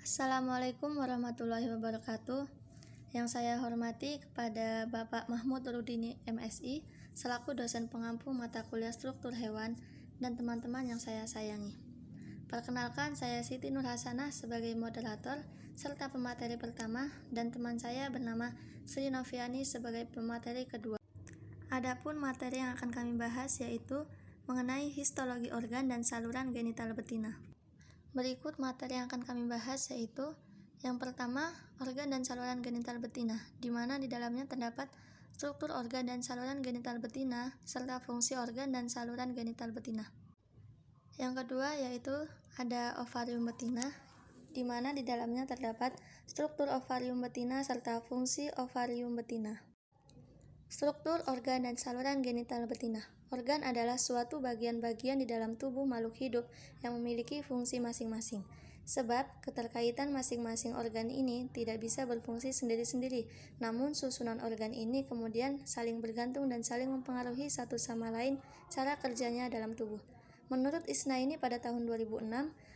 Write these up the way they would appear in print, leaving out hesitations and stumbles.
Assalamualaikum warahmatullahi wabarakatuh. Yang saya hormati kepada Bapak Mahmud Rudini MSI selaku dosen pengampu mata kuliah struktur hewan dan teman-teman yang saya sayangi. Perkenalkan, saya Siti Nurhasanah sebagai moderator serta pemateri pertama dan teman saya bernama Sri Noviani sebagai pemateri kedua. Adapun materi yang akan kami bahas yaitu mengenai histologi organ dan saluran genital betina. Berikut materi yang akan kami bahas yaitu yang pertama, organ dan saluran genital betina, di mana di dalamnya terdapat struktur organ dan saluran genital betina serta fungsi organ dan saluran genital betina. Yang kedua yaitu ada ovarium betina, di mana di dalamnya terdapat struktur ovarium betina serta fungsi ovarium betina. Struktur organ dan saluran genital betina. Organ adalah suatu bagian-bagian di dalam tubuh makhluk hidup yang memiliki fungsi masing-masing. Sebab keterkaitan masing-masing organ ini tidak bisa berfungsi sendiri-sendiri, namun susunan organ ini kemudian saling bergantung dan saling mempengaruhi satu sama lain cara kerjanya dalam tubuh. Menurut Isnaini pada tahun 2006,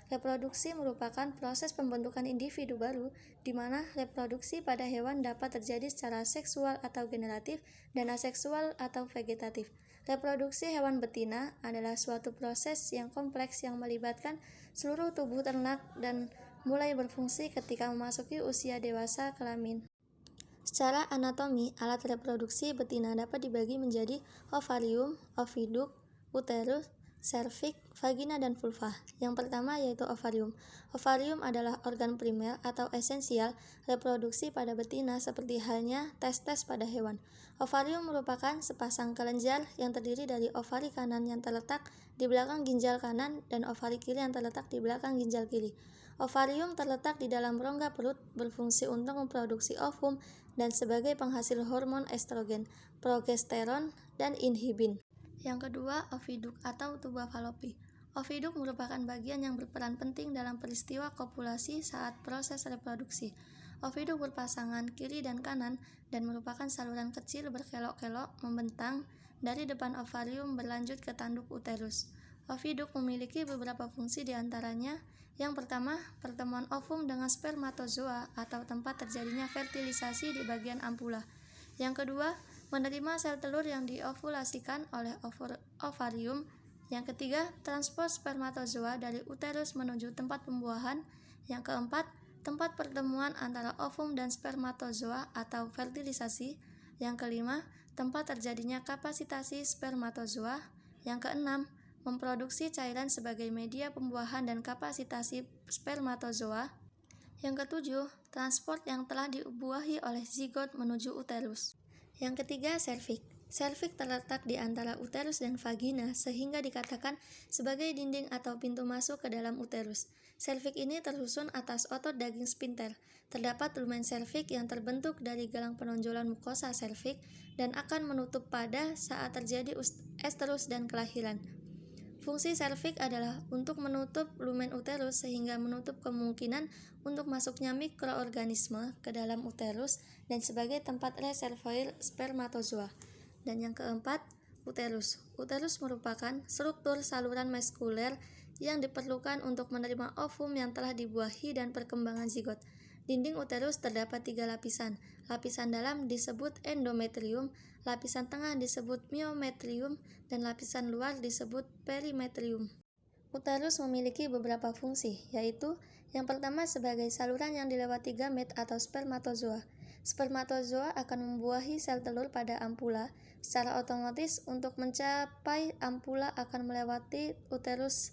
reproduksi merupakan proses pembentukan individu baru, di mana reproduksi pada hewan dapat terjadi secara seksual atau generatif dan aseksual atau vegetatif. Reproduksi hewan betina adalah suatu proses yang kompleks yang melibatkan seluruh tubuh ternak dan mulai berfungsi ketika memasuki usia dewasa kelamin. Secara anatomi, alat reproduksi betina dapat dibagi menjadi ovarium, oviduk, uterus, serviks, vagina, dan vulva. Yang pertama yaitu ovarium. Ovarium adalah organ primer atau esensial reproduksi pada betina seperti halnya testes pada hewan. Ovarium merupakan sepasang kelenjar yang terdiri dari ovari kanan yang terletak di belakang ginjal kanan dan ovari kiri yang terletak di belakang ginjal kiri. Ovarium terletak di dalam rongga perut, berfungsi untuk memproduksi ovum dan sebagai penghasil hormon estrogen, progesteron, dan inhibin. Yang kedua, oviduk atau tuba falopi. Oviduk merupakan bagian yang berperan penting dalam peristiwa kopulasi saat proses reproduksi. Oviduk berpasangan kiri dan kanan dan merupakan saluran kecil berkelok-kelok membentang dari depan ovarium berlanjut ke tanduk uterus. Oviduk memiliki beberapa fungsi diantaranya. Yang pertama, pertemuan ovum dengan spermatozoa atau tempat terjadinya fertilisasi di bagian ampula. Yang kedua, menerima sel telur yang diovulasikan oleh ovarium. Yang ketiga, transport spermatozoa dari uterus menuju tempat pembuahan. Yang keempat, tempat pertemuan antara ovum dan spermatozoa atau fertilisasi. Yang kelima, tempat terjadinya kapasitasi spermatozoa. Yang keenam, memproduksi cairan sebagai media pembuahan dan kapasitasi spermatozoa. Yang ketujuh, transport yang telah dibuahi oleh zigot menuju uterus. Yang ketiga, serviks. Serviks terletak di antara uterus dan vagina sehingga dikatakan sebagai dinding atau pintu masuk ke dalam uterus. Serviks ini tersusun atas otot daging sphincter. Terdapat lumen serviks yang terbentuk dari gelang penonjolan mukosa serviks dan akan menutup pada saat terjadi estrus dan kelahiran. Fungsi serviks adalah untuk menutup lumen uterus sehingga menutup kemungkinan untuk masuknya mikroorganisme ke dalam uterus dan sebagai tempat reservoir spermatozoa. Dan yang keempat, uterus. Uterus merupakan struktur saluran muskuler yang diperlukan untuk menerima ovum yang telah dibuahi dan perkembangan zigot. Dinding uterus terdapat 3 lapisan. Lapisan dalam disebut endometrium, lapisan tengah disebut myometrium, dan lapisan luar disebut perimetrium. Uterus memiliki beberapa fungsi, yaitu yang pertama sebagai saluran yang dilewati gamet atau spermatozoa. Spermatozoa akan membuahi sel telur pada ampula. Secara otomatis untuk mencapai ampula akan melewati uterus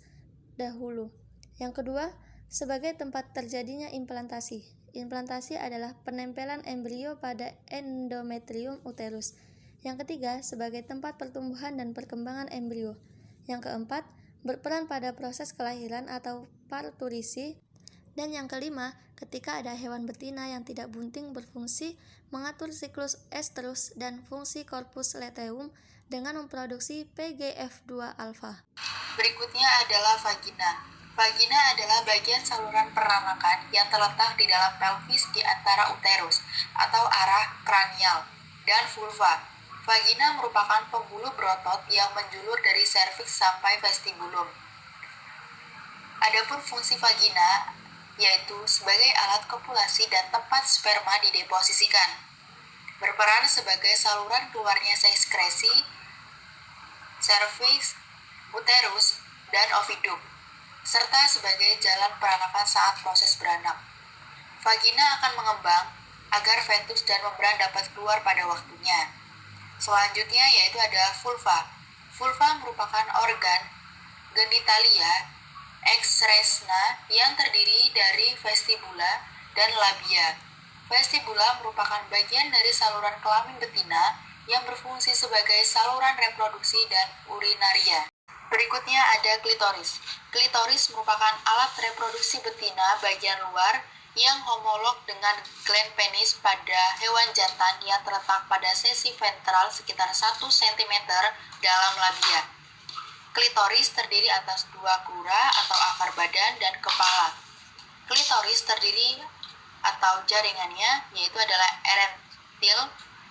dahulu. Yang kedua, sebagai tempat terjadinya implantasi. Implantasi adalah penempelan embrio pada endometrium uterus. Yang ketiga, sebagai tempat pertumbuhan dan perkembangan embrio. Yang keempat, berperan pada proses kelahiran atau parturisi. Dan yang kelima, ketika ada hewan betina yang tidak bunting berfungsi mengatur siklus estrus dan fungsi korpus luteum dengan memproduksi PGF2 alfa. Berikutnya adalah vagina. Vagina adalah bagian saluran peranakan yang terletak di dalam pelvis di antara uterus atau arah kranial dan vulva. Vagina merupakan pembuluh berotot yang menjulur dari serviks sampai vestibulum. Adapun fungsi vagina yaitu sebagai alat kopulasi dan tempat sperma dideposisikan. Berperan sebagai saluran keluarnya sekresi, serviks, uterus, dan ovidum, serta sebagai jalan peranakan saat proses beranak. Vagina akan mengembang agar fetus dan membran dapat keluar pada waktunya. Selanjutnya yaitu ada vulva. Vulva merupakan organ genitalia ekstresna yang terdiri dari vestibula dan labia. Vestibula merupakan bagian dari saluran kelamin betina yang berfungsi sebagai saluran reproduksi dan urinaria. Berikutnya ada klitoris. Klitoris merupakan alat reproduksi betina bagian luar yang homolog dengan gland penis pada hewan jantan yang terletak pada sesi ventral sekitar 1 cm dalam labia. Klitoris terdiri atas 2 kura atau akar badan dan kepala. Klitoris terdiri atau jaringannya yaitu adalah erektil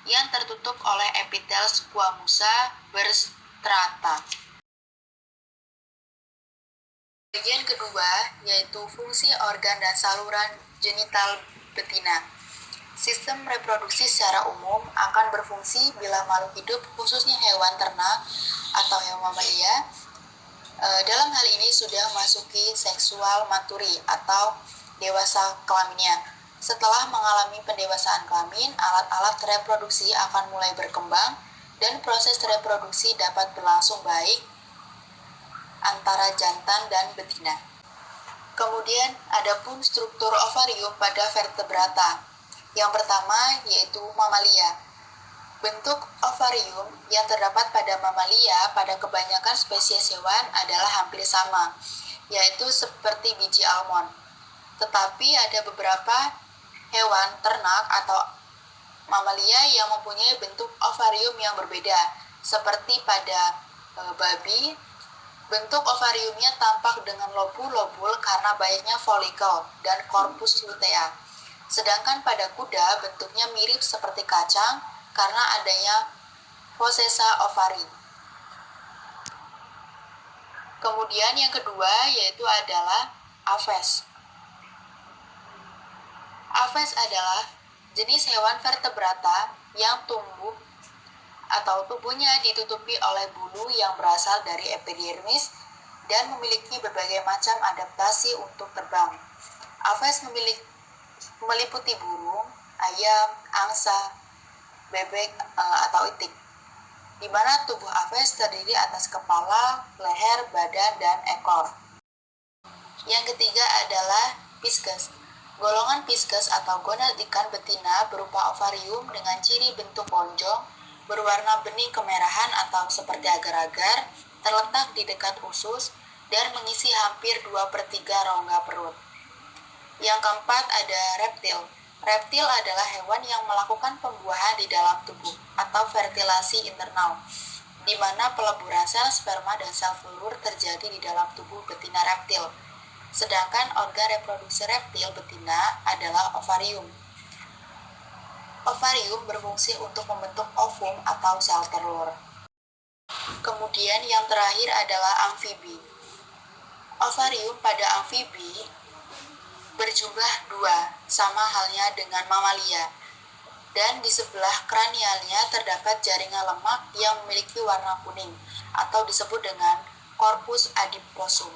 yang tertutup oleh epitel squamosa berstrata. Bagian kedua yaitu fungsi organ dan saluran genital betina. Sistem reproduksi secara umum akan berfungsi bila makhluk hidup, khususnya hewan ternak atau hewan mamalia, dalam hal ini sudah memasuki seksual maturi atau dewasa kelaminnya. Setelah mengalami pendewasaan kelamin, alat-alat reproduksi akan mulai berkembang dan proses reproduksi dapat berlangsung baik antara jantan dan betina. Kemudian ada pun struktur ovarium pada vertebrata. Yang pertama yaitu mamalia. Bentuk ovarium yang terdapat pada mamalia pada kebanyakan spesies hewan adalah hampir sama, yaitu seperti biji almond. Tetapi ada beberapa hewan ternak atau mamalia yang mempunyai bentuk ovarium yang berbeda, seperti pada babi. Bentuk ovariumnya tampak dengan lobul-lobul karena banyaknya folikel dan korpus lutea. Sedangkan pada kuda bentuknya mirip seperti kacang karena adanya fossesa ovari. Kemudian yang kedua yaitu adalah aves. Aves adalah jenis hewan vertebrata yang tumbuh atau tubuhnya ditutupi oleh bulu yang berasal dari epidermis dan memiliki berbagai macam adaptasi untuk terbang. Aves meliputi burung, ayam, angsa, bebek atau itik, di mana tubuh aves terdiri atas kepala, leher, badan, dan ekor. Yang ketiga adalah pisces. Golongan pisces atau gonad ikan betina berupa ovarium dengan ciri bentuk lonjong, berwarna bening kemerahan atau seperti agar-agar, terletak di dekat usus, dan mengisi hampir 2/3 rongga perut. Yang keempat ada reptil. Reptil adalah hewan yang melakukan pembuahan di dalam tubuh atau fertilasi internal, di mana peleburan sel sperma dan sel telur terjadi di dalam tubuh betina reptil. Sedangkan organ reproduksi reptil betina adalah ovarium. Ovarium berfungsi untuk membentuk ovum atau sel telur. Kemudian yang terakhir adalah amfibi. Ovarium pada amfibi berjumlah 2, sama halnya dengan mamalia. Dan di sebelah kranialnya terdapat jaringan lemak yang memiliki warna kuning atau disebut dengan corpus adiposum.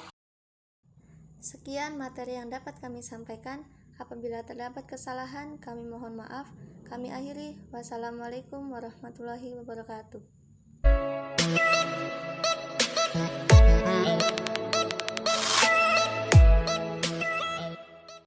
Sekian materi yang dapat kami sampaikan. Apabila terdapat kesalahan, kami mohon maaf. Kami akhiri. Wassalamualaikum warahmatullahi wabarakatuh.